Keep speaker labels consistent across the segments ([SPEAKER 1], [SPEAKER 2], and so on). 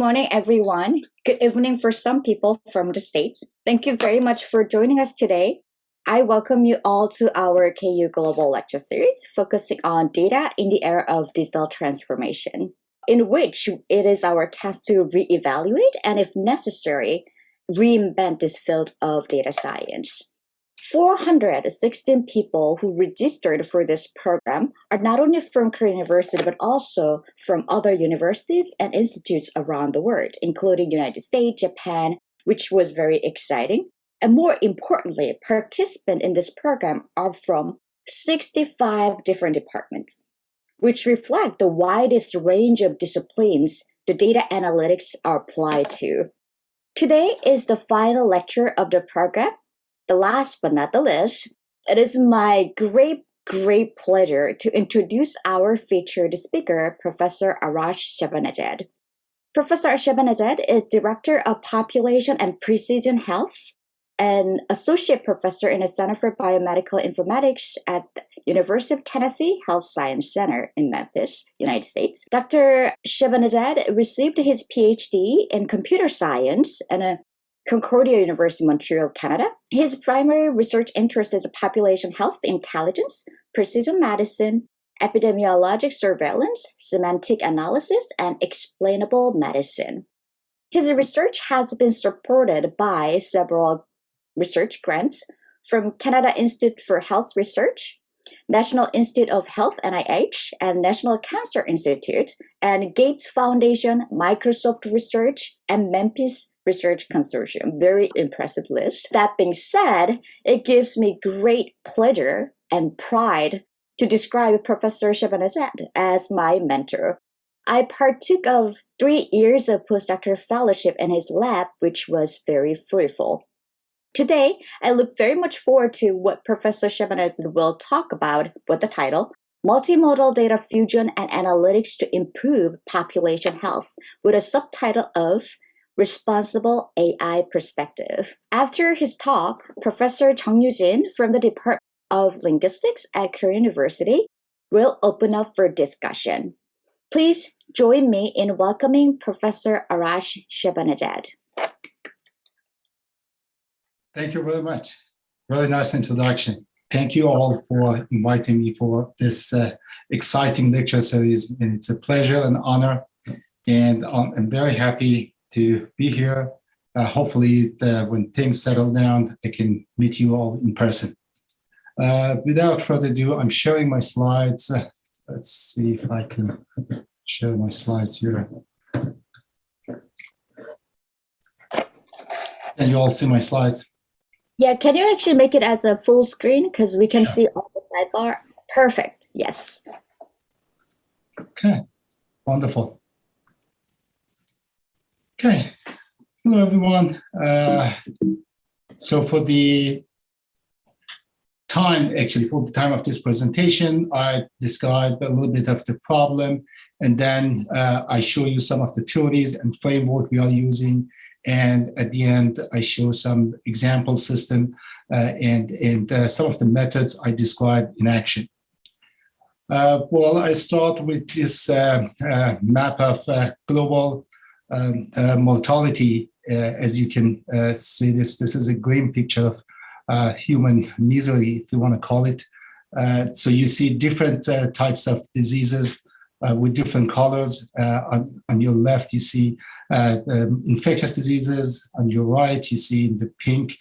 [SPEAKER 1] morning, everyone. Good evening for some people from the States. Thank you very much for joining us today. I welcome you all to our KU Global Lecture Series, focusing on data in the era of digital transformation, in which it is our task to reevaluate and, if necessary, reinvent this field of data science. 416 people who registered for this program are not only from Korea University, but also from other universities and institutes around the world, including United States, Japan, which was very exciting. And more importantly, participants in this program are from 65 different departments, which reflect the widest range of disciplines the data analytics are applied to. Today is the final lecture of the program. The last but not the least, it is my great pleasure to introduce our featured speaker, Professor Arash Shaban-Nejad. Professor Shaban-Nejad is Director of Population and Precision Health and Associate Professor in the Center for Biomedical Informatics at the University of Tennessee Health Science Center in Memphis, United States. Dr. Shaban-Nejad received his PhD in Computer Science and Concordia University, Montreal, Canada. His primary research interest is population health intelligence, precision medicine, epidemiologic surveillance, semantic analysis, and explainable medicine. His research has been supported by several research grants from Canada Institute for Health Research, National Institute of Health, NIH, and National Cancer Institute, and Gates Foundation, Microsoft Research, and Memphis Research Consortium. Very impressive list. That being said, it gives me great pleasure and pride to describe Professor Shaban-Nejad as my mentor. I partook of 3 years of postdoctoral fellowship in his lab, which was very fruitful. Today, I look very much forward to what Professor Shaban-Nejad will talk about with the title, Multimodal Data Fusion and Analytics to Improve Population Health, with a subtitle of Responsible AI Perspective. After his talk, Professor Jung Yu-jin from the Department of Linguistics at Korea University will open up for discussion. Please join me in welcoming Professor Arash Shaban-Nejad.
[SPEAKER 2] Thank you very much. Very nice introduction. Thank you all for inviting me for this exciting lecture series. And it's a pleasure and honor. And I'm very happy to be here. Hopefully, when things settle down, I can meet you all in person. Without further ado, I'm sharing my slides. Let's see if I can share my slides here. Can you all see my slides?
[SPEAKER 1] Yeah, can you actually make it as a full screen? Because we can see all the sidebar. Perfect, yes.
[SPEAKER 2] Okay, wonderful. Okay, hello everyone. So for the time of this presentation, I describe a little bit of the problem, and then I show you some of the theories and framework we are using. And at the end, I show some example system and some of the methods I describe in action. Well, I start with this map of global mortality. As you can see, this is a grim picture of human misery, if you want to call it. So you see different types of diseases with different colors. On your left, you see infectious diseases. On your right, you see in the pink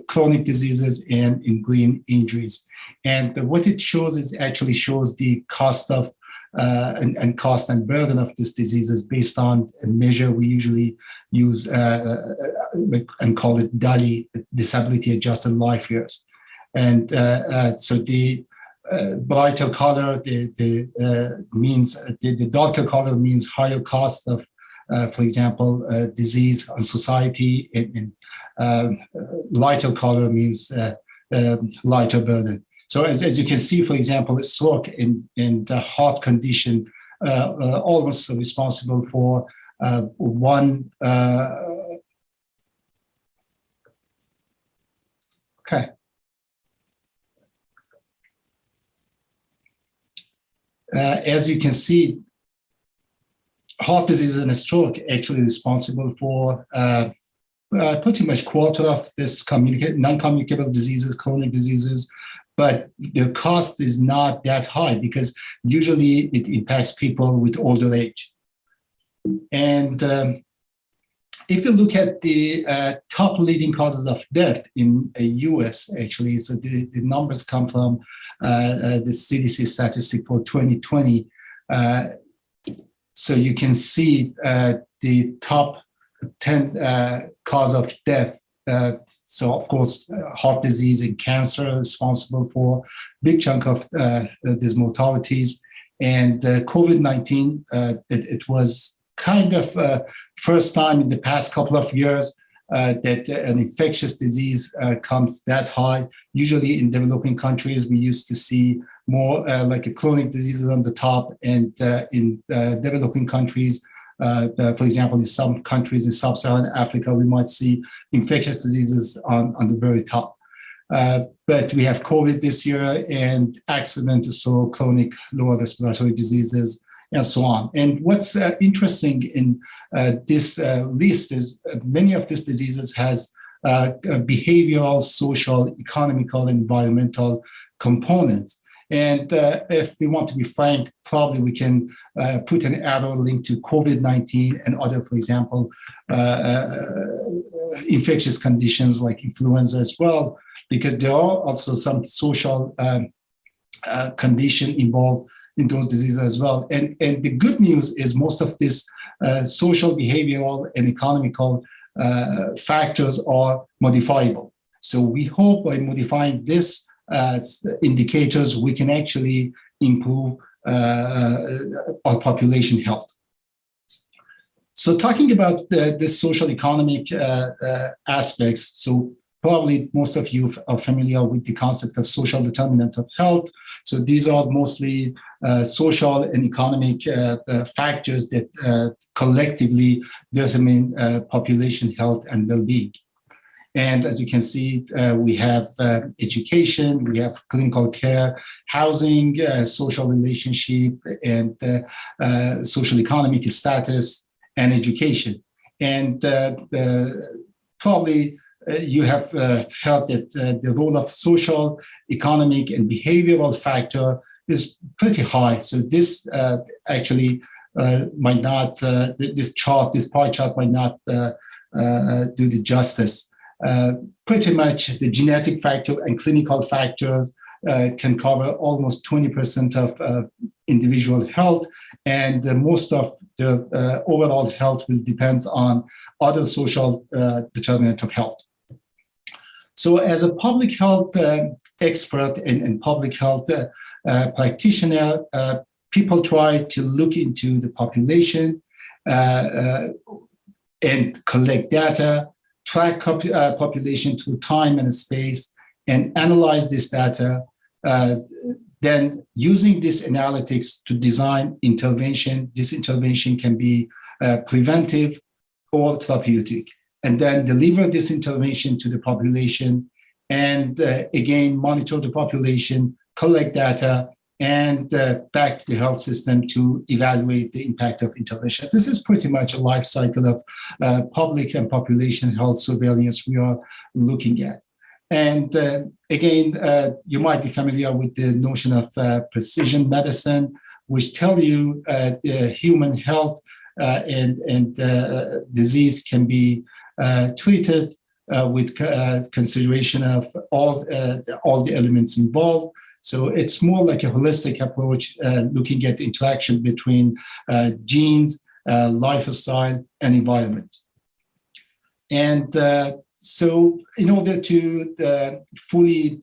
[SPEAKER 2] chronic diseases, and in green injuries. And what it shows is actually shows the cost of and cost and burden of these diseases based on a measure we usually use and call it DALY, disability adjusted life years. And so the brighter color, means the darker color means higher cost of, for example, disease on society, and lighter color means lighter burden. So as you can see, for example, a stroke in the heart condition almost responsible for one. Okay. As you can see, heart disease and a stroke actually responsible for pretty much quarter of this non-communicable diseases, chronic diseases, but the cost is not that high because usually it impacts people with older age. And if you look at the top leading causes of death in the US, actually, so the numbers come from the CDC statistic for 2020. So you can see the top 10 cause of death. So of course, heart disease and cancer are responsible for a big chunk of these mortalities. And COVID-19, it was kind of first time in the past couple of years that an infectious disease comes that high. Usually in developing countries, we used to see more like a chronic diseases on the top, and in developing countries, for example, in some countries in sub-Saharan Africa, we might see infectious diseases on the very top. But we have COVID this year, and accidental stroke, chronic lower respiratory diseases, and so on. And what's interesting in this list is many of these diseases has behavioral, social, economical, and environmental components. And if we want to be frank, probably we can put an arrow link to COVID-19 and other, for example, infectious conditions like influenza as well, because there are also some social condition involved in those diseases as well. And the good news is most of these social, behavioral, and economical factors are modifiable. So we hope by modifying this indicators, we can actually improve our population health. So talking about the social economic aspects, so probably most of you are familiar with the concept of social determinant of health. So these are mostly social and economic factors that collectively determine population health and well-being. And as you can see, we have education, we have clinical care, housing, social relationship, and social economic status, and education. And probably you have heard that the role of social, economic, and behavioral factor is pretty high. So this actually might not, this pie chart might not do the justice. Pretty much the genetic factor and clinical factors can cover almost 20% of individual health, and most of the overall health will depend on other social determinants of health. So as a public health expert and public health practitioner, people try to look into the population and collect data, track population through time and space, and analyze this data. Then using this analytics to design intervention, this intervention can be preventive or therapeutic, and then deliver this intervention to the population, and again, monitor the population, collect data, and back to the health system to evaluate the impact of intervention. This is pretty much a life cycle of public and population health surveillance we are looking at. And again, you might be familiar with the notion of precision medicine, which tell you the human health and disease can be treated with consideration of all the elements involved. So it's more like a holistic approach, looking at the interaction between genes, lifestyle, and environment. And so in order to fully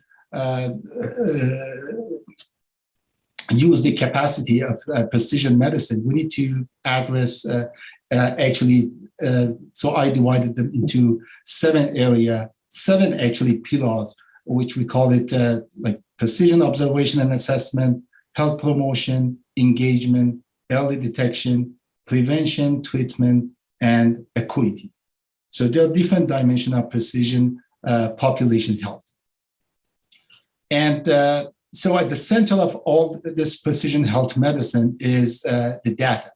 [SPEAKER 2] use the capacity of precision medicine, we need to address so I divided them into seven actually pillars, which we call it like precision observation and assessment, health promotion, engagement, early detection, prevention, treatment, and equity. So there are different dimensions of precision population health. And so at the center of all this precision health medicine is the data.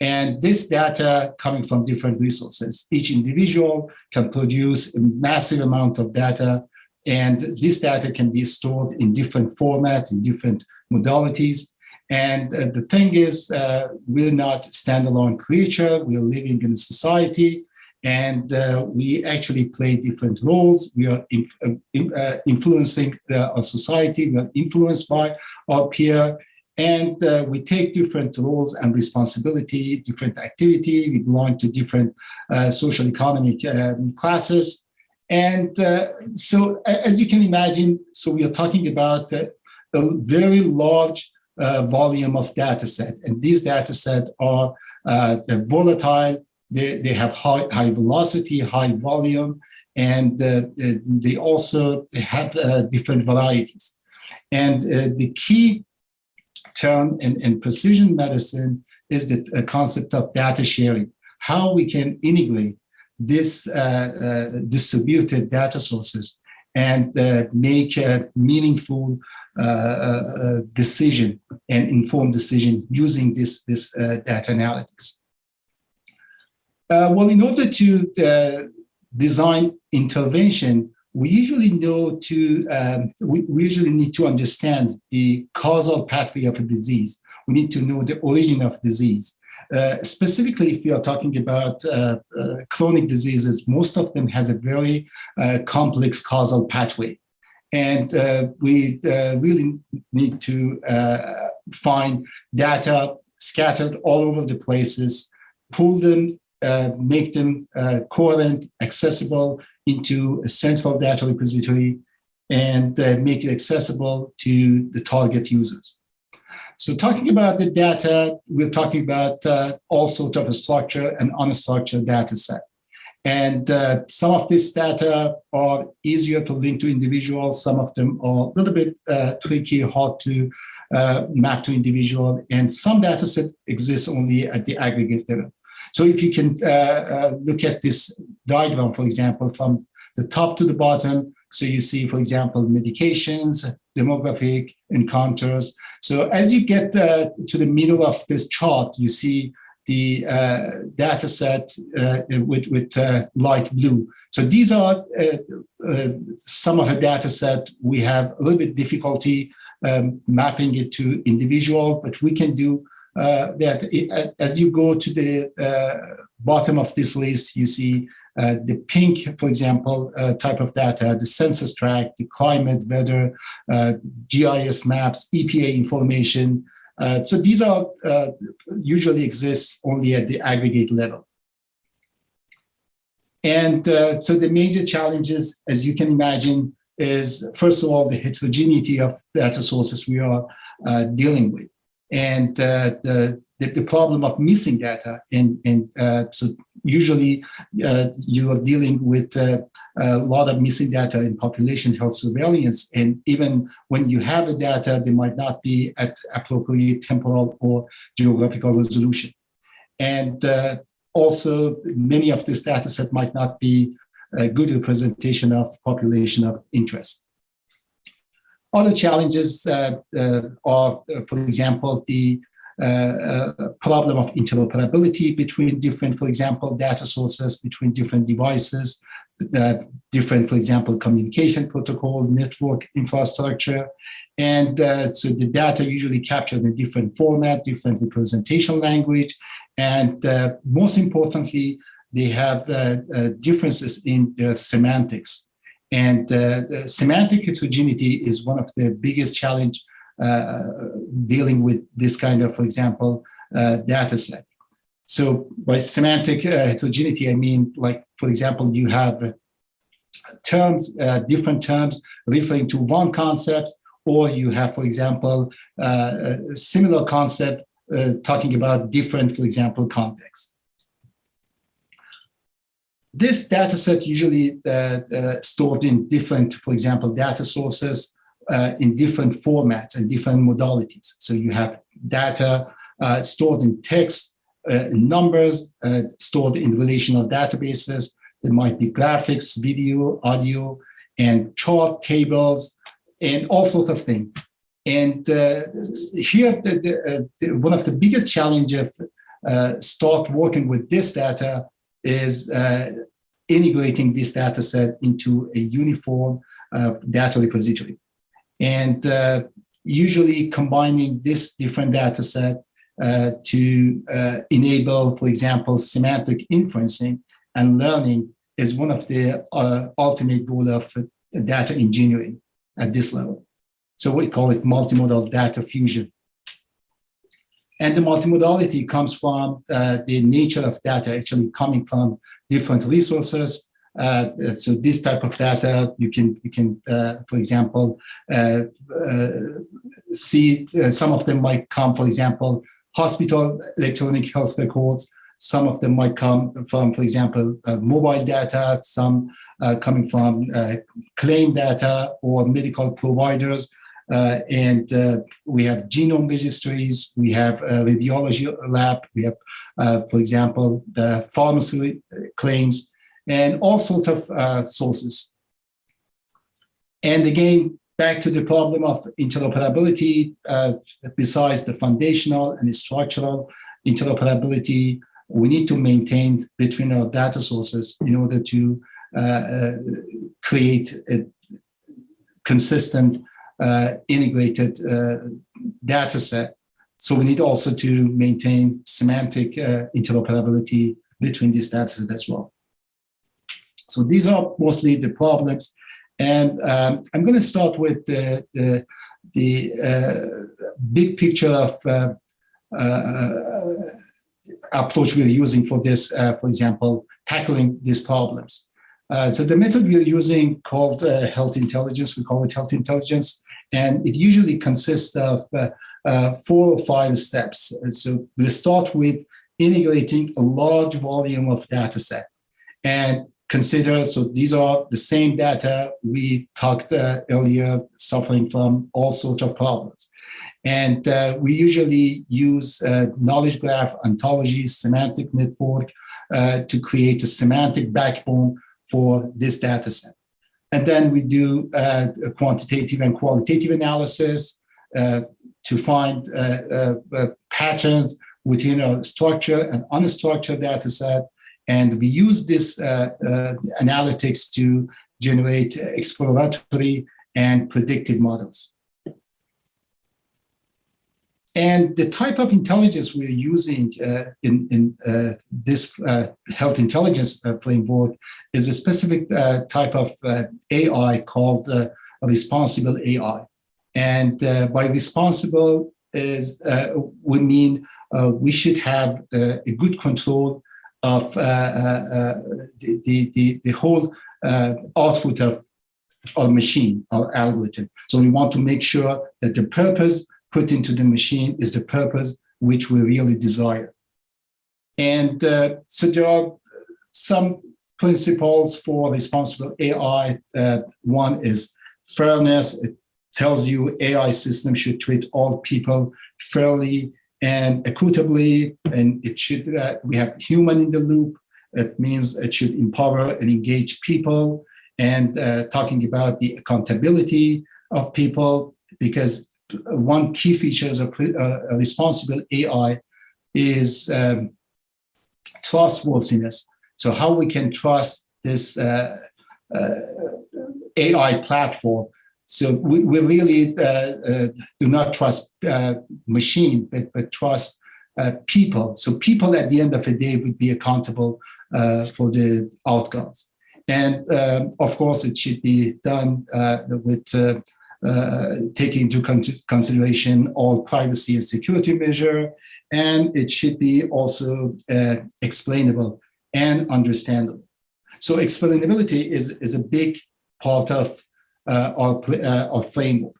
[SPEAKER 2] And this data coming from different resources. Each individual can produce a massive amount of data, and this data can be stored in different formats, in different modalities. And the thing is, we're not standalone creature. We're living in a society, and we actually play different roles. We are influencing our society. We are influenced by our peer. And we take different roles and responsibility, different activity. We belong to different social economic classes. And so as you can imagine, so we are talking about a very large volume of data set. And these data sets are volatile. They have high velocity, high volume, and they also have different varieties. And the key term in precision medicine is the concept of data sharing, how we can integrate this distributed data sources and make a meaningful decision and informed decision using this data analytics. Well, in order to design intervention, we usually need to understand the causal pathway of a disease. We need to know the origin of disease. Specifically, if we are talking about chronic diseases, most of them has a very complex causal pathway. And we really need to find data scattered all over the places, pull them, make them coherent, accessible into a central data repository, and make it accessible to the target users. So talking about the data, we're talking about all sorts of a structured and unstructured data set. And some of this data are easier to link to individuals. Some of them are a little bit tricky, hard to map to individual. And some data set exists only at the aggregate level. So if you can look at this diagram, for example, from the top to the bottom, so you see, for example, medications, demographic encounters. So as you get to the middle of this chart, you see the data set with light blue. So these are some of the data set. We have a little bit difficulty mapping it to individual, but we can do that. As you go to the bottom of this list, you see the pink, for example, type of data, the census tract, the climate, weather, GIS maps, EPA information. So these are usually exist only at the aggregate level. And so the major challenges, as you can imagine, is first of all, the heterogeneity of data sources we are dealing with. And the problem of missing data. And so usually you are dealing with a lot of missing data in population health surveillance. And even when you have the data, they might not be at appropriate temporal or geographical resolution. And also, many of this data set might not be a good representation of population of interest. Other challenges are, for example, the problem of interoperability between different, for example, data sources, between different devices, different, for example, communication protocol, network infrastructure. And so the data usually captured in different format, different representation language. And most importantly, they have differences in their semantics. And semantic heterogeneity is one of the biggest challenge dealing with this kind of, for example, data set. So by semantic heterogeneity, I mean, like, for example, you have terms, different terms referring to one concept, or you have, for example, a similar concept talking about different, for example, contexts. This data set usually stored in different, for example, data sources in different formats and different modalities. So you have data stored in text, in numbers, stored in relational databases. There might be graphics, video, audio, and chart tables, and all sorts of things. And here, one of the biggest challenges start working with this data is integrating this data set into a uniform data repository. And usually combining this different data set to enable, for example, semantic inferencing and learning is one of the ultimate goal of data engineering at this level. So we call it multimodal data fusion. And the multimodality comes from the nature of data actually coming from different resources. So this type of data, you can for example, see some of them might come, for example, hospital electronic health records. Some of them might come from, for example, mobile data, some coming from claim data or medical providers. And we have genome registries, we have radiology lab, we have, for example, the pharmacy claims, and all sorts of sources. And again, back to the problem of interoperability, besides the foundational and the structural interoperability, we need to maintain between our data sources in order to create a consistent integrated data set. So we need also to maintain semantic interoperability between these data sets as well. So these are mostly the problems. And I'm going to start with the big picture of approach we're using for this, for example, tackling these problems. So the method we're using called health intelligence, we call it health intelligence, and it usually consists of 4 or 5 steps. And so we start with integrating a large volume of data set and consider, so these are the same data we talked earlier, suffering from all sorts of problems. And we usually use knowledge graph, ontology, semantic network to create a semantic backbone for this data set. And then we do a quantitative and qualitative analysis to find patterns within a structured and unstructured data set. And we use this analytics to generate exploratory and predictive models. And the type of intelligence we're using in this health intelligence framework is a specific type of AI called responsible AI. And by responsible is we mean we should have a good control of the whole output of our machine, our algorithm. So we want to make sure that the purpose put into the machine is the purpose which we really desire. And so there are some principles for responsible AI. One is fairness. It tells you AI system should treat all people fairly and equitably, and it should, we have human in the loop. It means it should empower and engage people, and talking about the accountability of people, because one key feature of responsible AI is trustworthiness. So how we can trust this AI platform. So we really do not trust machine, but trust people. So people at the end of the day would be accountable for the outcomes. And of course, it should be done with taking into consideration all privacy and security measure, and it should be also explainable and understandable. So explainability is a big part of our framework.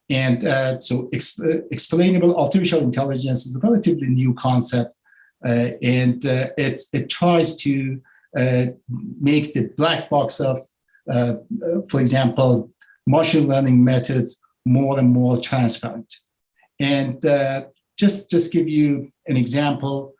[SPEAKER 2] And so explainable artificial intelligence is a relatively new concept, and it tries to make the black box of, for example, machine learning methods more and more transparent. And just give you an example.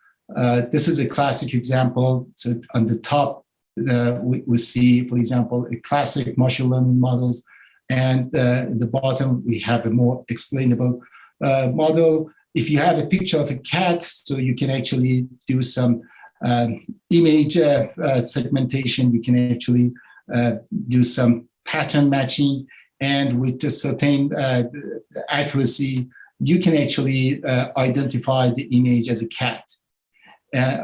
[SPEAKER 2] This is a classic example. So on the top, we see, for example, a classic machine learning models, and at the bottom we have a more explainable model. if you have a picture of a cat, so you can actually do some image segmentation. You can actually do some pattern matching, and with a certain accuracy, you can actually identify the image as a cat.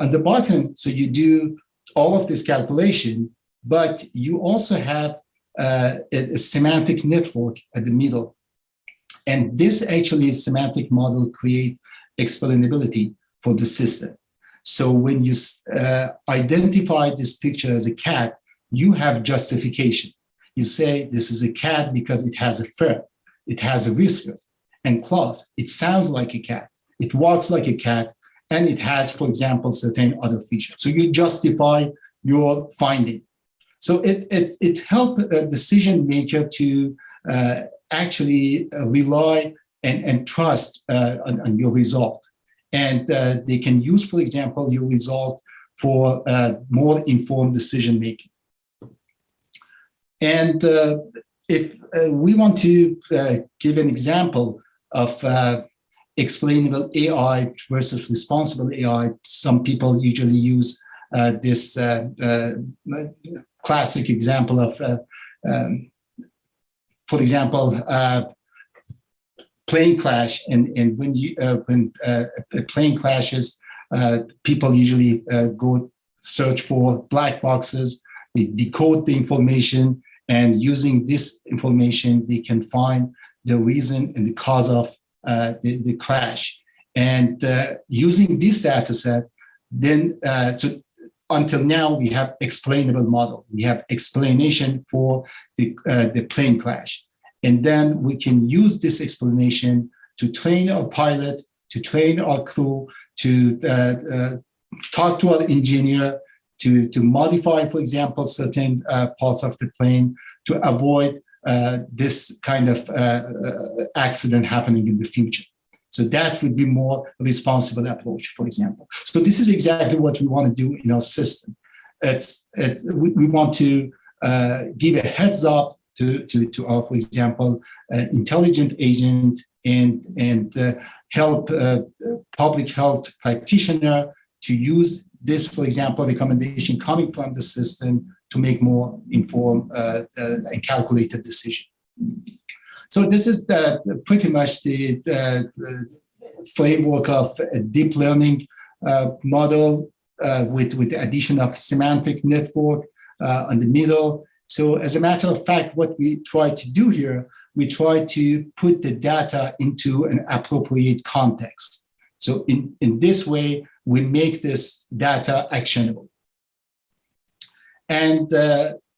[SPEAKER 2] On the bottom, so you do all of this calculation, but you also have a semantic network at the middle. And this actually semantic model create explainability for the system. So when you identify this picture as a cat, you have justification. You say this is a cat because it has a fur, it has a whiskers and claws. It sounds like a cat, it walks like a cat, and it has, for example, certain other features. So you justify your finding. So it helps a decision maker to actually rely and trust on your result. And they can use, for example, your result for more informed decision making. And if we want to give an example of explainable AI versus responsible AI, some people usually use this classic example of, for example, plane crash. And when a plane crashes, people usually go search for black boxes. They decode the information, and using this information, they can find the reason and the cause of the crash. And using this data set, then so until now we have explainable model. We have explanation for the plane crash, and then we can use this explanation to train our pilot, to train our crew, to talk to our engineer, to modify, for example, certain parts of the plane to avoid this kind of accident happening in the future. So that would be more responsible approach, for example. So this is exactly what we want to do in our system. We want to give a heads up to our, for example, intelligent agent and help public health practitioner to use this, for example, recommendation coming from the system to make more informed and calculated decision. So this is pretty much the framework of a deep learning model with the addition of semantic network on the middle. So as a matter of fact, what we try to do here, we try to put the data into an appropriate context. So in this way, we make this data actionable. And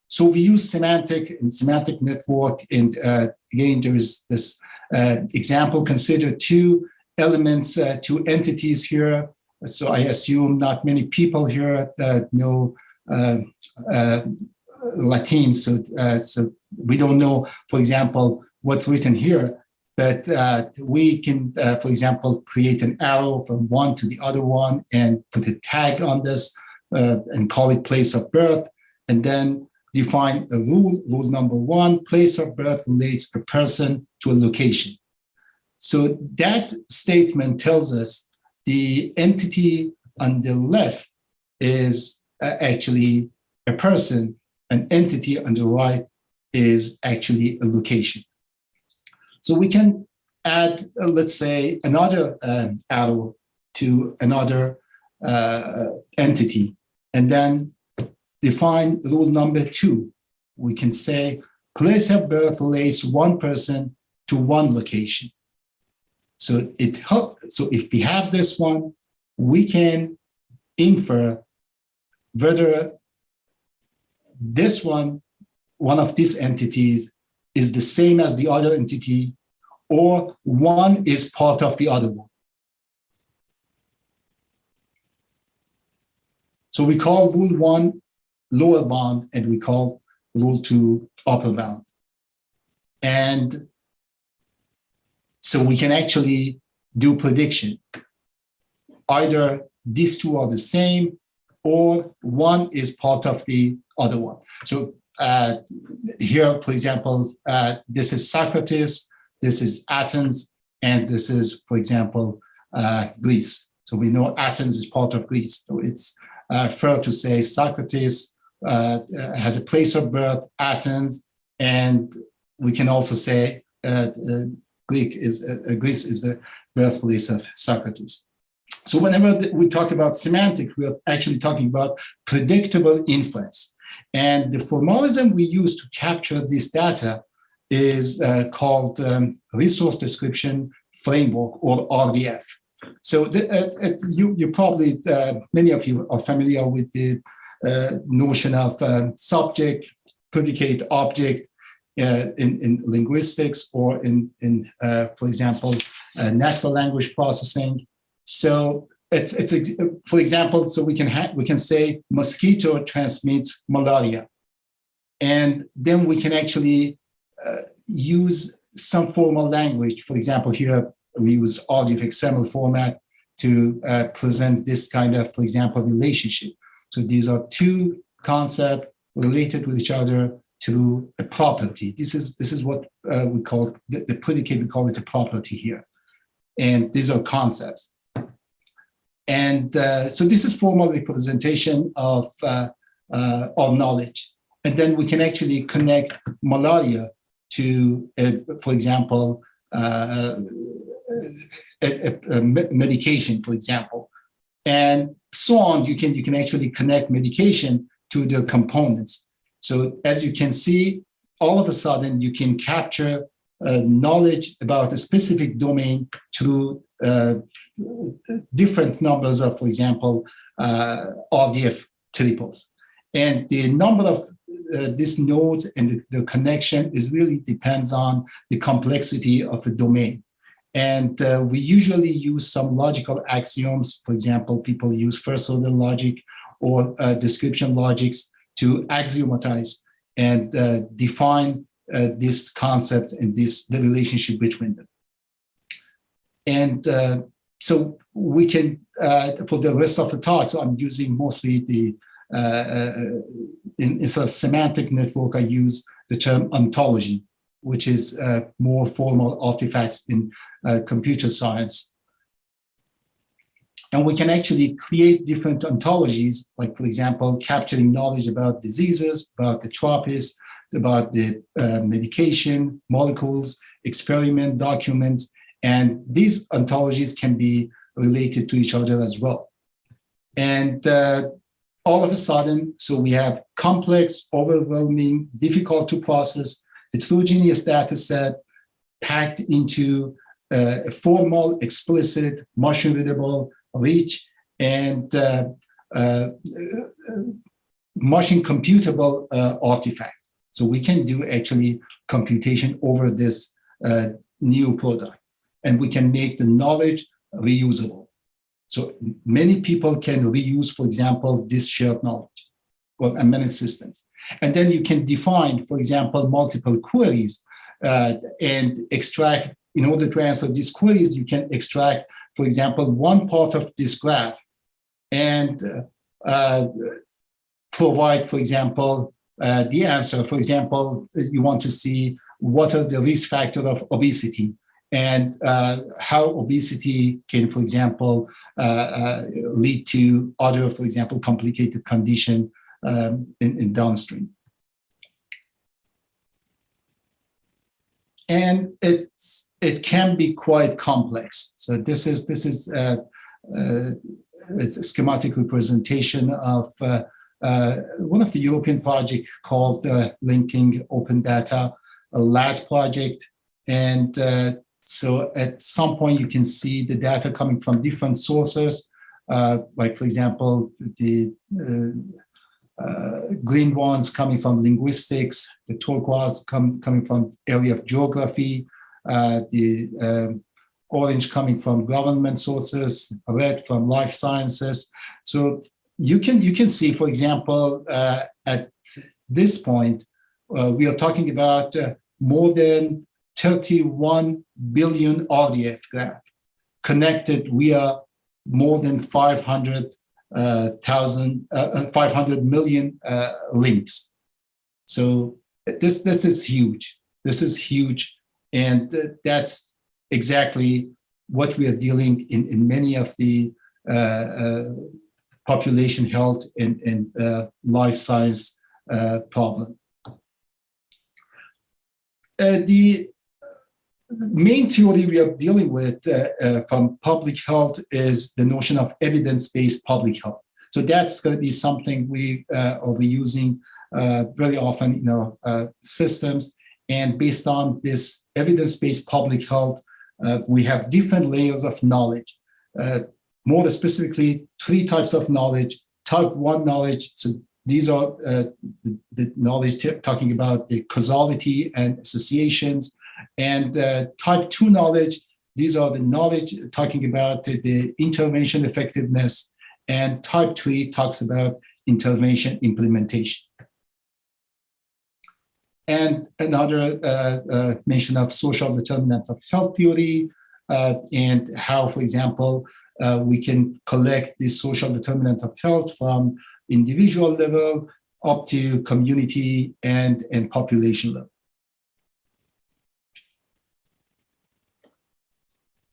[SPEAKER 2] so we use semantic network. And again, there is this example, consider two elements, two entities here. So I assume not many people here know Latin. So we don't know, for example, what's written here. But we can, for example, create an arrow from one to the other one and put a tag on this and call it place of birth, and then define a rule. Rule number one, place of birth relates a person to a location. So that statement tells us the entity on the left is actually a person, an entity on the right is actually a location. So we can add, let's say, another arrow to another entity, and then define rule number two. We can say place of birth relates one person to one location. So it helps. So if we have this one, we can infer whether this one of these entities is the same as the other entity, or one is part of the other one. So we call rule one lower bound, and we call rule two upper bound. And so we can actually do prediction. Either these two are the same, or one is part of the other one. So here, for example, this is Socrates, this is Athens, and this is, for example, Greece. So we know Athens is part of Greece. So it's fair to say Socrates has a place of birth, Athens, and we can also say Greece is the birthplace of Socrates. So whenever we talk about semantic, we're actually talking about predictable inference. And the formalism we use to capture this data is called Resource Description Framework, or RDF. So you probably, many of you are familiar with the notion of subject, predicate, object in linguistics, or in for example, natural language processing. So it's for example, so we can say mosquito transmits malaria, and then we can actually use some formal language. For example, here we use RDF XML format to present this kind of, for example, relationship. So these are two concepts related with each other to a property. This is what we call the predicate. We call it a property here, and these are concepts. And so this is formal representation of knowledge. And then we can actually connect malaria to, for example, a medication, for example, and so on. You can actually connect medication to the components. So as you can see, all of a sudden you can capture knowledge about a specific domain through different numbers of, for example, RDF triples. And the number of these nodes and the connection is really depends on the complexity of the domain. And we usually use some logical axioms. For example, people use first order logic or description logics to axiomatize and define this concept and the relationship between them. And so we can, for the rest of the talk, so I'm using mostly the, instead of semantic network, I use the term ontology, which is more formal artifacts in computer science. And we can actually create different ontologies, like, for example, capturing knowledge about diseases, about the tropics, about the medication, molecules, experiment, documents, and these ontologies can be related to each other as well. And all of a sudden, so we have complex, overwhelming, difficult to process, heterogeneous data set packed into a formal, explicit, machine readable, rich, and machine computable artifact. So we can do actually computation over this new product, and we can make the knowledge reusable. So many people can reuse, for example, this shared knowledge or many systems. And then you can define, for example, multiple queries and extract, in order to answer these queries, you can extract, for example, one part of this graph and provide, for example, the answer. For example, you want to see what are the risk factors of obesity and how obesity can, for example, lead to other, for example, complicated condition in downstream. And it can be quite complex. So this is it's a schematic representation of one of the European projects called Linking Open Data, a LAD project. And so at some point you can see the data coming from different sources, like, for example, the green ones coming from linguistics, the turquoise coming from area of geography, the orange coming from government sources, red from life sciences. So you can see, for example, at this point, we are talking about more than 31 billion RDF graph connected via more than 500 million links. So this is huge. This is huge, and that's exactly what we are dealing in many of the population health and life science problem. The main theory we are dealing with from public health is the notion of evidence-based public health. So that's going to be something we will be using very often in our systems. And based on this evidence-based public health, we have different layers of knowledge. More specifically, 3 types of knowledge. Type 1 knowledge, so these are the knowledge talking about the causality and associations. And type 2 knowledge, these are the knowledge talking about the intervention effectiveness. And type 3 talks about intervention implementation. And another mention of social determinant of health theory and how, for example, we can collect this social determinant of health from individual level up to community and population level.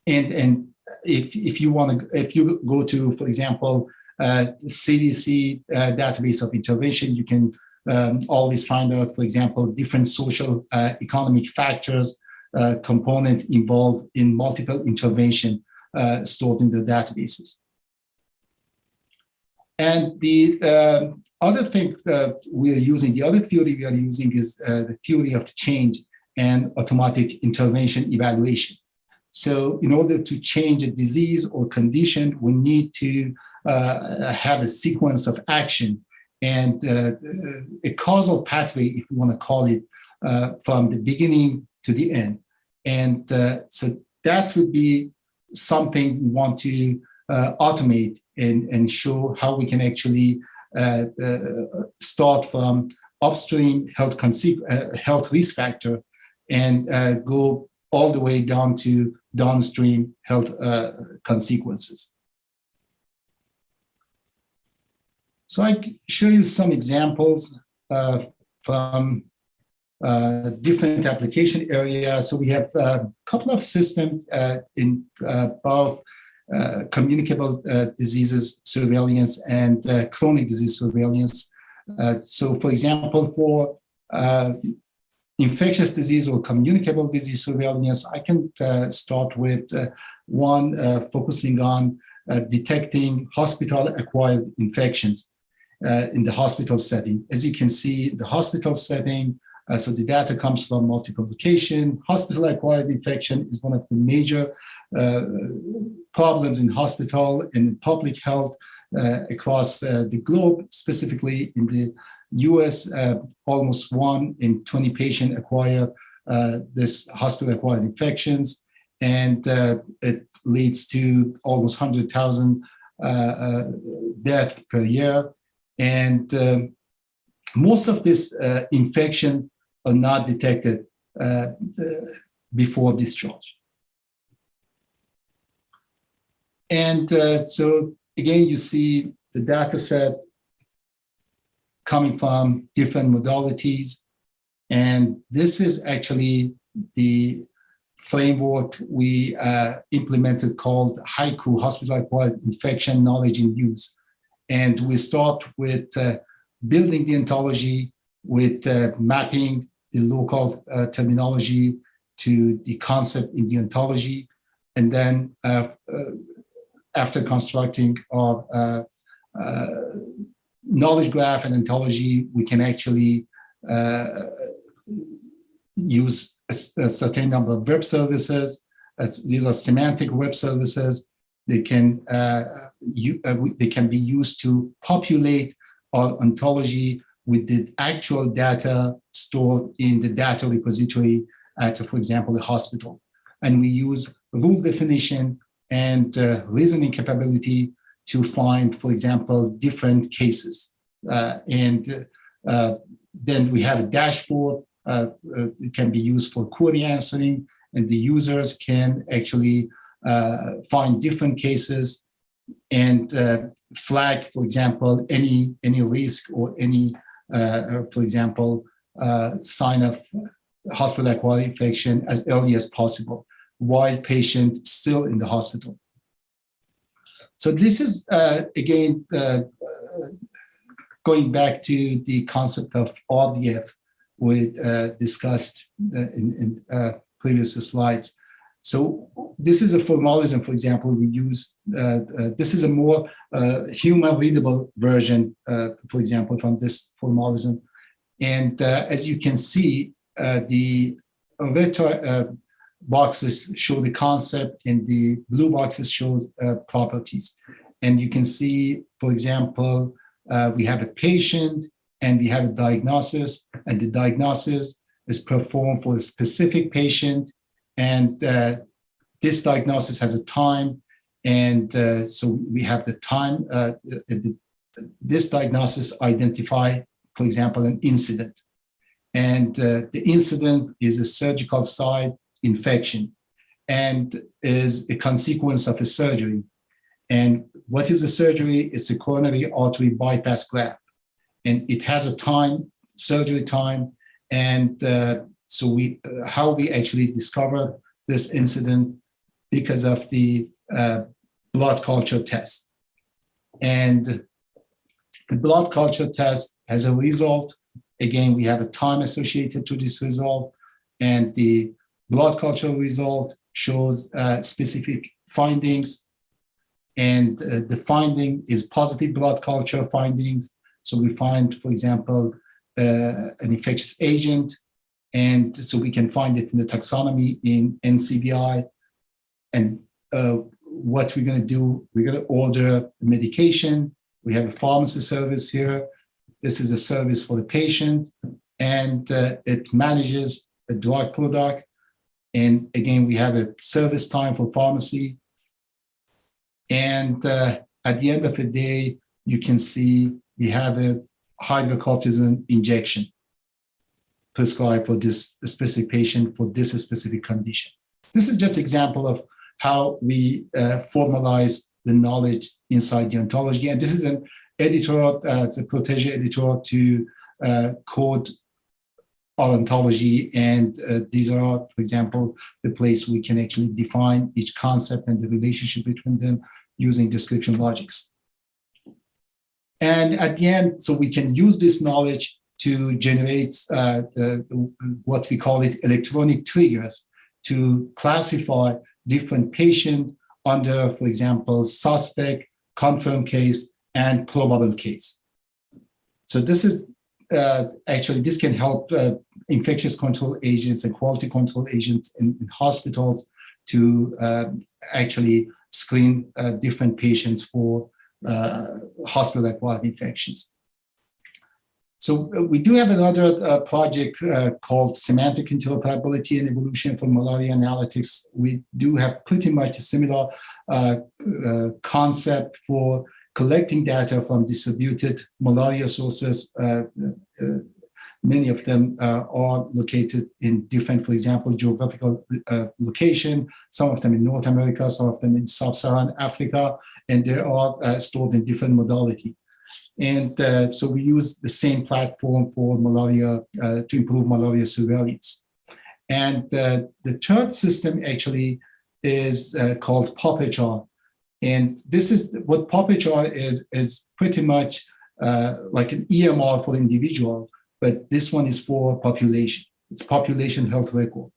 [SPEAKER 2] And if you go to, for example, CDC database of intervention, you can always find out, for example, different social economic factors component involved in multiple intervention stored in the databases. And the other thing we are using, the other theory we are using is the theory of change and automatic intervention evaluation. So in order to change a disease or condition, we need to have a sequence of action and a causal pathway, if you want to call it, from the beginning to the end. And so that would be something we want to automate and show how we can actually start from upstream health risk factor and go all the way down to downstream health consequences. So I show you some examples from different application areas. So we have a couple of systems in both communicable diseases surveillance and chronic disease surveillance. So for example, for infectious disease or communicable disease surveillance, I can start with one focusing on detecting hospital-acquired infections in the hospital setting. As you can see, the hospital setting, so the data comes from multiple locations. Hospital-acquired infection is one of the major problems in hospital and public health across the globe, specifically in the US, almost 1 in 20 patients acquire this hospital-acquired infections, and it leads to almost 100,000 deaths per year. And most of this infection are not detected before discharge. And so again, you see the data set coming from different modalities. And this is actually the framework we implemented called HAIKU, Hospital-Acquired Infection Knowledge in Use. And we start with building the ontology, with mapping the local terminology to the concept in the ontology. And then after constructing our knowledge graph and ontology, we can actually use a certain number of web services. These are semantic web services. They can be used to populate our ontology with the actual data stored in the data repository at, for example, a hospital. And we use rule definition and reasoning capability to find, for example, different cases. And then we have a dashboard. It can be used for query answering, and the users can actually find different cases and flag, for example, any risk or any, for example, sign of hospital-acquired infection as early as possible. while patient still in the hospital. So this is, again, going back to the concept of RDF we discussed in previous slides. So this is a formalism, for example, we use, this is a more human readable version, for example, from this formalism. And as you can see, the red boxes show the concept and the blue boxes show properties. And you can see, for example, we have a patient and we have a diagnosis, and the diagnosis is performed for a specific patient, and this diagnosis has a time, and so we have the time. This diagnosis identify, for example, an incident, and the incident is a surgical site infection and is a consequence of a surgery. And what is a surgery? It's a coronary artery bypass graft, and it has a time, surgery time, and so we how we actually discovered this incident because of the blood culture test. And the blood culture test has a result. Again, we have a time associated to this result, and the blood culture result shows specific findings, and the finding is positive blood culture findings. So we find, for example, an infectious agent, and so we can find it in the taxonomy in NCBI. And what we're going to do, we're going to order medication. We have a pharmacy service here. This is a service for the patient, and it manages a drug product. And again, we have a service time for pharmacy. And at the end of the day, you can see we have a hydrocortisone injection prescribed for this specific patient for this specific condition. This is just an example of how we formalize the knowledge inside the ontology. And this is an editorial, it's a protege editorial to code our ontology. And these are, for example, the place we can actually define each concept and the relationship between them using description logics. And at the end, so we can use this knowledge to generate what we call it electronic triggers to classify different patients under, for example, suspect, confirmed case, and probable case. So this is actually, this can help infectious control agents and quality control agents in hospitals to actually screen different patients for hospital-acquired infections. So we do have another project called Semantic Interpretability and Evolution for Malaria Analytics. We do have pretty much a similar concept for collecting data from distributed malaria sources. Many of them are located in different, for example, geographical location, some of them in North America, some of them in Sub-Saharan Africa, and they are stored in different modality. And so we use the same platform for malaria to improve malaria surveillance. And the third system actually is called PopHR. And this is what PopHR is pretty much like an EMR for individual, but this one is for population. It's population health record.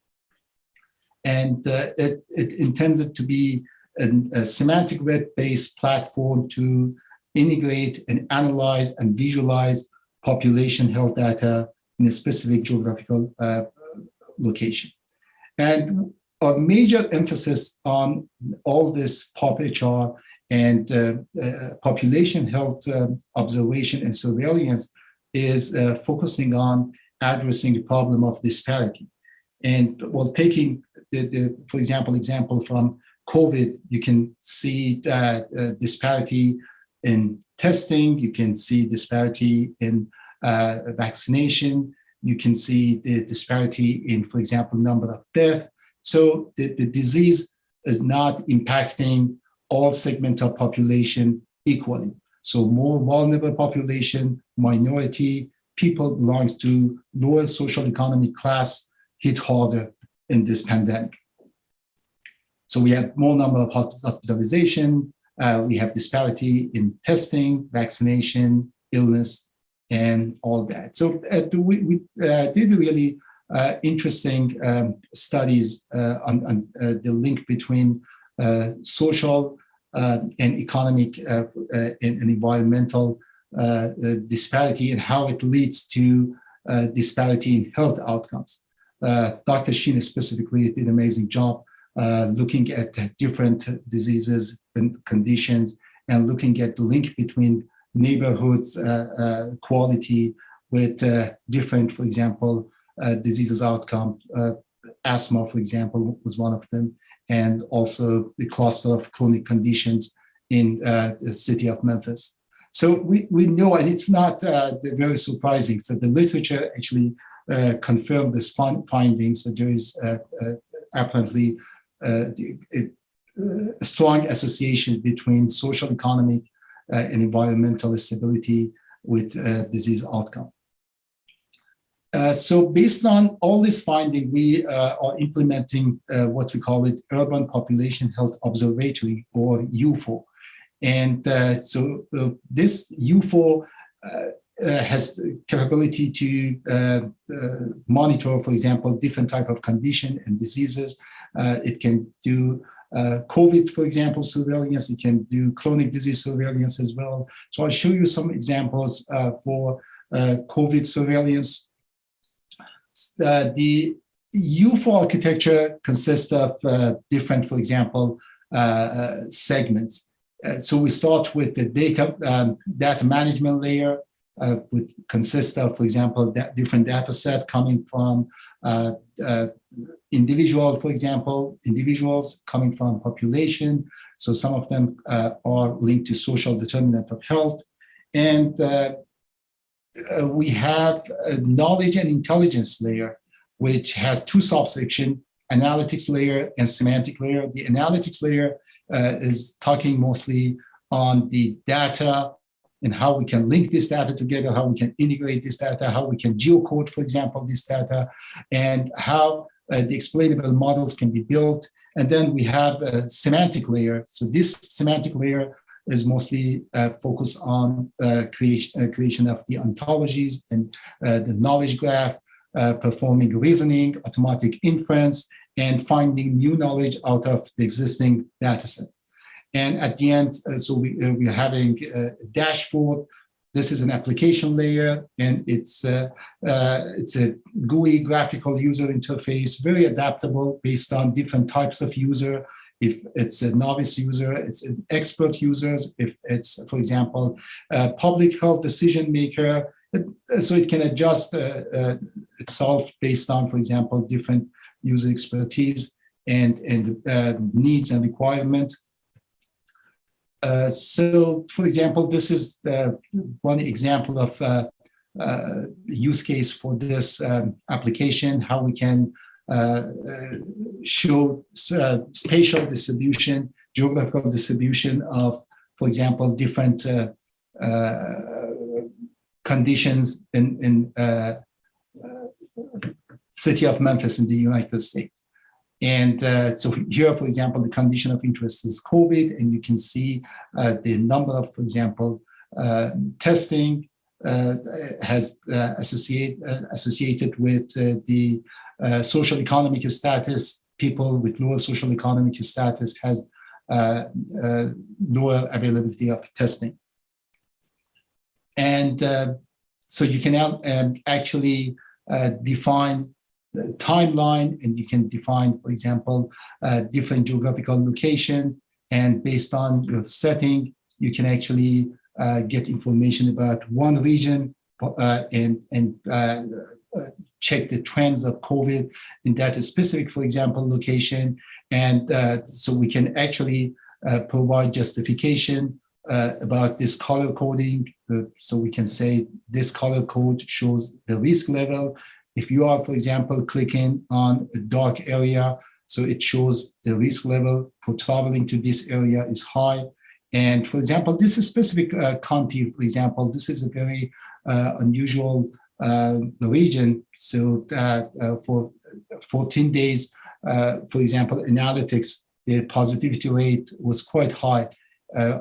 [SPEAKER 2] And it intended to be a semantic web-based platform to integrate and analyze and visualize population health data in a specific geographical location. And our major emphasis on all this PopHR and population health observation and surveillance is focusing on addressing the problem of disparity. And while taking for example from COVID, you can see that disparity in testing, you can see disparity in vaccination, you can see the disparity in, for example, number of deaths. So the disease is not impacting all segments of population equally. So more vulnerable population, minority, people belongs to lower social economic class hit harder in this pandemic. So we have more number of hospitalization. We have disparity in testing, vaccination, illness, and all that. So we did really interesting studies on the link between social and economic and environmental disparity and how it leads to disparity in health outcomes. Dr. Sheen specifically did an amazing job looking at different diseases and conditions and looking at the link between neighborhoods quality with different, for example, diseases outcome. Asthma, for example, was one of them, and also the cluster of chronic conditions in the city of Memphis. So we know, and it's not very surprising. So the literature actually confirmed this findings. So there is apparently a strong association between social, economic, and environmental stability with disease outcome. So based on all this finding, we are implementing what we call it Urban Population Health Observatory, or UFO. And so this UFO has the capability to monitor, for example, different type of condition and diseases. It can do COVID, for example, surveillance. It can do chronic disease surveillance as well. So I'll show you some examples for COVID surveillance. The UFO architecture consists of different, for example, segments. So we start with the data management layer, which consists of, for example, different data set coming from individuals coming from population. So some of them are linked to social determinant of health. And we have a knowledge and intelligence layer, which has two subsections, analytics layer and semantic layer. The analytics layer is talking mostly on the data and how we can link this data together, how we can integrate this data, how we can geocode, for example, this data, and how the explainable models can be built. And then we have a semantic layer. So this semantic layer is mostly focused on creation of the ontologies and the knowledge graph, performing reasoning, automatic inference, and finding new knowledge out of the existing data set. And at the end, so we're having a dashboard. This is an application layer, and it's a GUI, graphical user interface, very adaptable based on different types of user. If it's a novice user, it's an expert users. If it's, for example, a public health decision maker, so it can adjust itself based on, for example, different user expertise and needs and requirements. So, for example, this is one example of use case for this application, how we can show spatial distribution, geographical distribution of, for example, different conditions in city of Memphis in the United States. And so here, for example, the condition of interest is COVID, and you can see the number of, for example, testing has associated with the social economic status. People with lower social economic status has lower availability of testing. And so you can now actually define the timeline, and you can define, for example, different geographical location, and based on your setting, you can actually get information about one region and check the trends of COVID in that specific, for example, location. And so we can actually provide justification about this color coding. So we can say this color code shows the risk level. If you are, for example, clicking on a dark area, so it shows the risk level for traveling to this area is high. And for example, this is specific county, for example, this is a very unusual region. So that for 14 days, for example, analytics the positivity rate was quite high.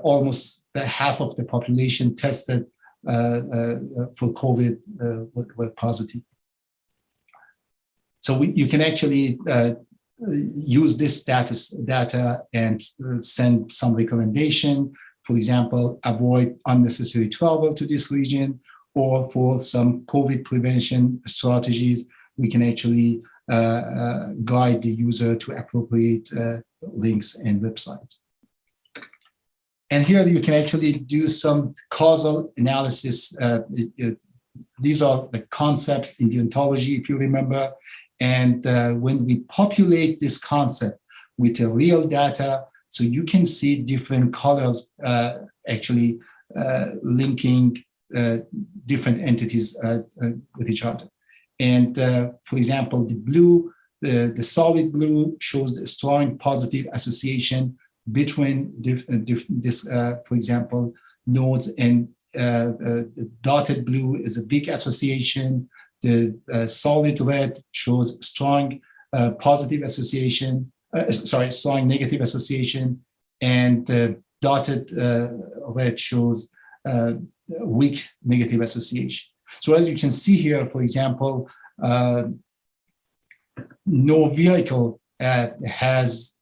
[SPEAKER 2] Almost half of the population tested for COVID were positive. So you can actually use this data and send some recommendation. For example, avoid unnecessary travel to this region, or for some COVID prevention strategies, we can actually guide the user to appropriate links and websites. And here you can actually do some causal analysis. These are the concepts in the ontology, if you remember. And when we populate this concept with a real data, so you can see different colors actually linking different entities with each other. And for example, the blue, the solid blue shows a strong positive association between for example, nodes, and the dotted blue is a big association. The solid red shows strong positive association, strong negative association, and the dotted red shows weak negative association. So as you can see here, for example, no vehicle has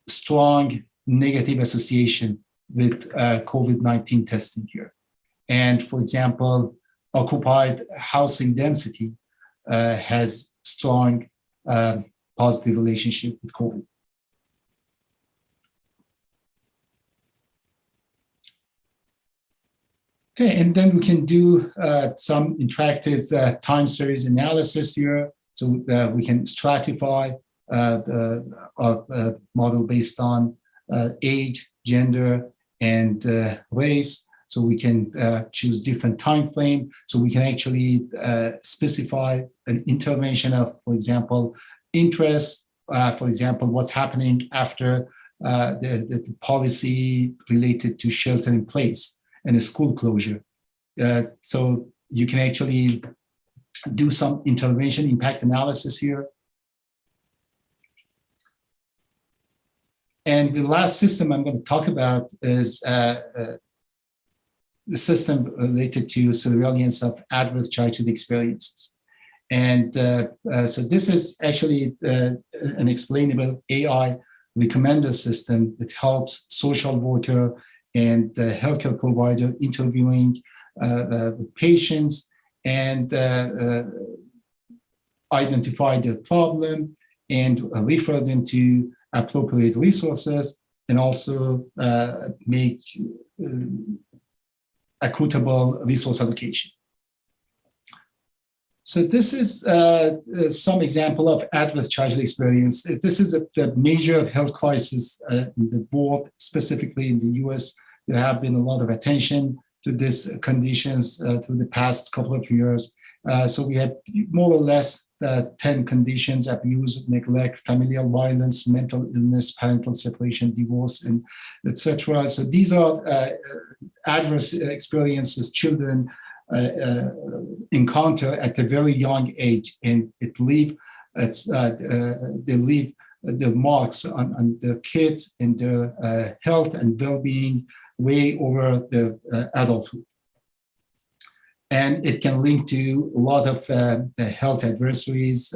[SPEAKER 2] strong negative association with COVID-19 testing here. And for example, occupied housing density has strong positive relationship with COVID. Okay, and then we can do some interactive time series analysis here. So we can stratify a model based on age, gender, and race. So we can choose different time frame. So we can actually specify an intervention of, for example, interest, for example, what's happening after the policy related to shelter in place and a school closure. So you can actually do some intervention impact analysis here. And the last system I'm going to talk about is the system related to surveillance of adverse childhood experiences. And so this is actually an explainable AI recommender system that helps social worker and healthcare provider interviewing with patients and identify the problem and refer them to appropriate resources, and also make equitable resource allocation. So this is some example of adverse childhood experience. This is the major health crisis in the world, specifically in the US. There have been a lot of attention to these conditions through the past couple of years. So we had more or less 10 conditions: abuse, neglect, familial violence, mental illness, parental separation, divorce, and etc. So these are adverse experiences children encounter at a very young age, and they leave the marks on the kids and their health and well-being way over the adulthood. And it can link to a lot of health adversaries,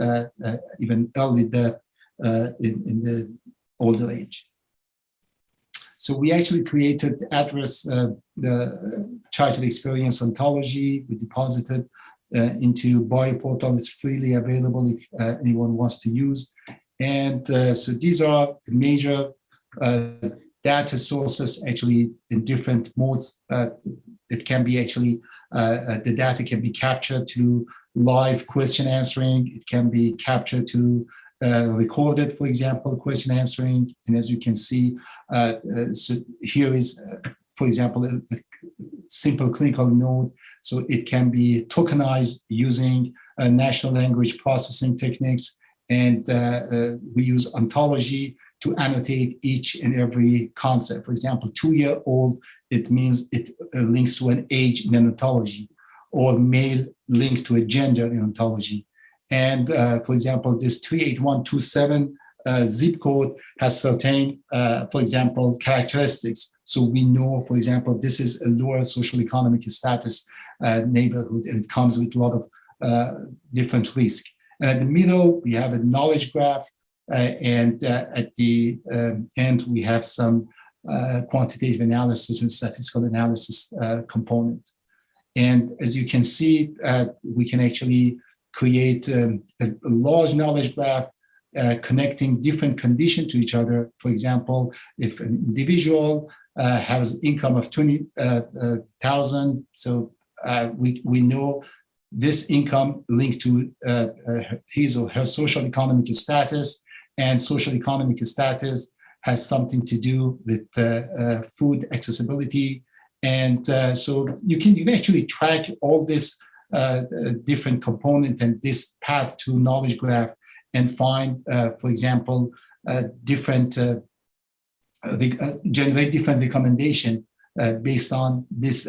[SPEAKER 2] even early death in the older age. So we actually created adverse the childhood experience ontology. We deposited into bioportal. It's freely available if anyone wants to use. And so these are the major data sources actually in different modes. It can be actually the data can be captured to live question answering. It can be captured to recorded, for example, question answering. And as you can see, so here is, for example, a simple clinical node. So it can be tokenized using natural language processing techniques. And we use ontology to annotate each and every concept. For example, 2-year-old, it means it links to an age in an ontology, or male links to a gender in ontology. And for example, this 38127 zip code has certain, for example, characteristics. So we know, for example, this is a lower social economic status neighborhood, and it comes with a lot of different risks. And at the middle, we have a knowledge graph, and at the end, we have some quantitative analysis and statistical analysis component. And as you can see, we can actually create a large knowledge graph connecting different conditions to each other. For example, if an individual has income of 20,000, so we know this income linked to his or her social economic status, and social economic status has something to do with food accessibility. And so you can actually track all this different component and this path to knowledge graph and find, for example, different, generate different recommendation based on this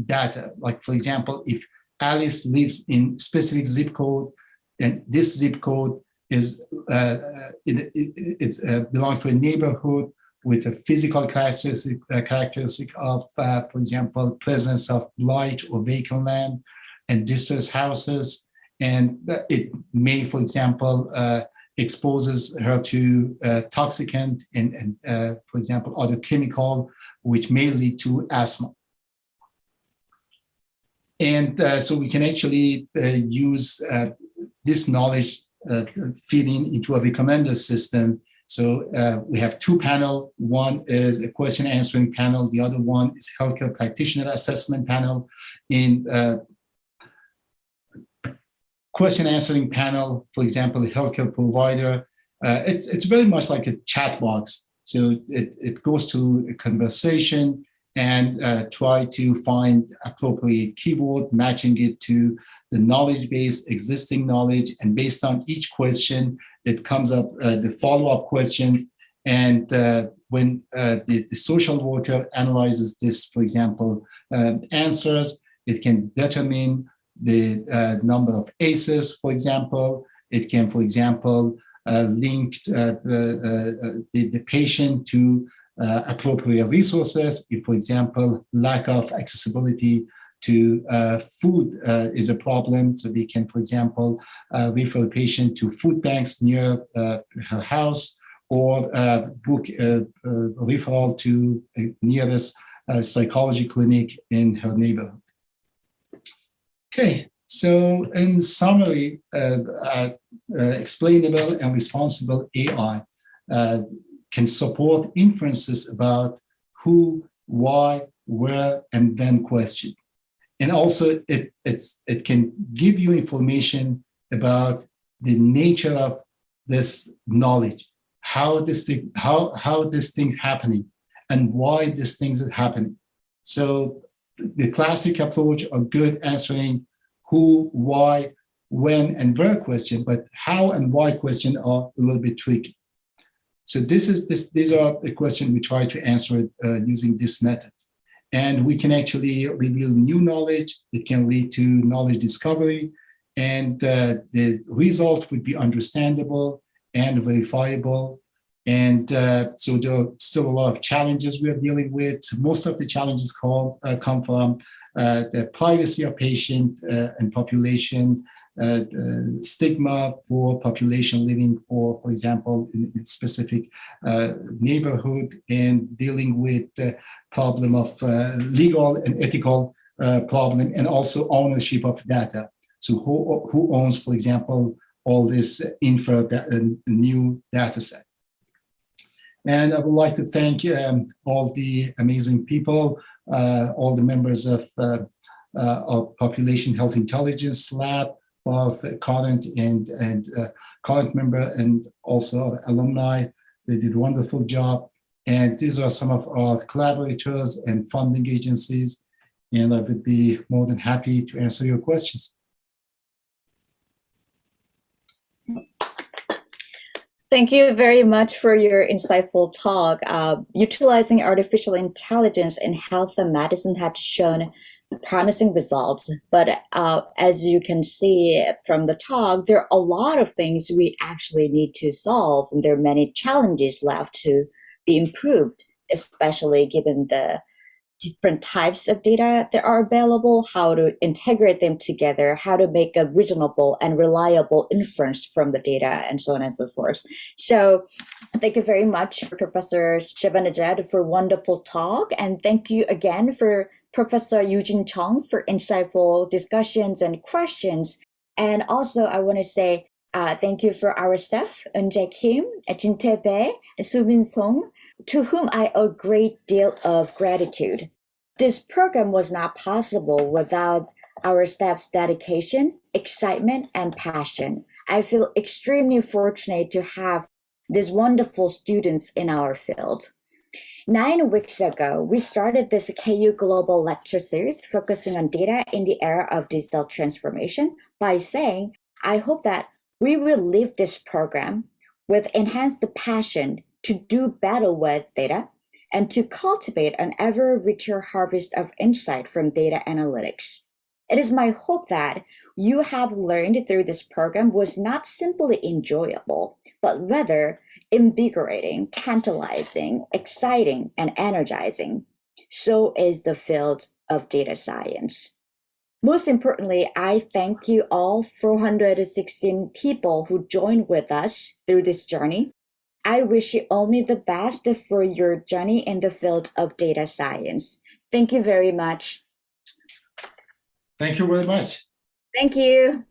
[SPEAKER 2] data. Like, for example, if Alice lives in specific zip code, and this zip code is belongs to a neighborhood with a physical characteristic of, for example, presence of blight or vacant land and distressed houses, and it may, for example, exposes her to toxicant and for example, other chemical, which may lead to asthma. And so we can actually use this knowledge feeding into a recommender system. So we have two panels. One is a question answering panel. The other one is healthcare practitioner assessment panel. In question answering panel, for example, a healthcare provider, it's very much like a chat box. So it goes to a conversation and try to find appropriate keyword, matching it to the knowledge base, existing knowledge, and based on each question, it comes up the follow-up questions. And when the social worker analyzes this, for example, answers, it can determine the number of ACEs, for example. It can, for example, link the patient to appropriate resources. If, for example, lack of accessibility to food is a problem, so they can, for example, refer a patient to food banks near her house, or book a referral to a nearest psychology clinic in her neighborhood. Okay, so in summary, explainable and responsible AI can support inferences about who, why, where, and when question. And also it can give you information about the nature of this knowledge, how this thing's happening, and why this thing's happening. So the classic approach of good answering who, why, when, and where question, but how and why question are a little bit tricky. So these are the questions we try to answer using this method. And we can actually reveal new knowledge. It can lead to knowledge discovery, and the result would be understandable and verifiable. And so there are still a lot of challenges we are dealing with. Most of the challenges come from the privacy of patient and population, stigma for population living for example, in specific neighborhood, and dealing with the problem of legal and ethical problem, and also ownership of data. So who owns, for example, all this new data set? And I would like to thank all the amazing people, all the members of Population Health Intelligence Lab, both current and current member, and also alumni. They did a wonderful job. And these are some of our collaborators and funding agencies. And I would be more than happy to answer your questions.
[SPEAKER 1] Thank you very much for your insightful talk. Utilizing artificial intelligence in health and medicine has shown promising results, but as you can see from the talk, there are a lot of things we actually need to solve, and there are many challenges left to be improved, especially given the different types of data that are available, how to integrate them together, how to make a reasonable and reliable inference from the data, and so on and so forth. So thank you very much, Professor Shaban-Nejad, for wonderful talk. And thank you again for Professor Eugene Chong for insightful discussions and questions. And also, I want to say thank you for our staff, Eunjae Kim, Jin Tae-bae, Soo-min Song, to whom I owe a great deal of gratitude. This program was not possible without our staff's dedication, excitement, and passion. I feel extremely fortunate to have these wonderful students in our field. 9 weeks ago, we started this KU Global Lecture Series focusing on data in the era of digital transformation by saying, I hope that we will leave this program with enhanced passion to do better with data and to cultivate an ever richer harvest of insight from data analytics. It is my hope that you have learned through this program was not simply enjoyable, but rather invigorating, tantalizing, exciting, and energizing. So is the field of data science. Most importantly, I thank you all 416 people who joined with us through this journey. I wish you only the best for your journey in the field of data science. Thank you very much.
[SPEAKER 2] Thank you very much.
[SPEAKER 1] Thank you.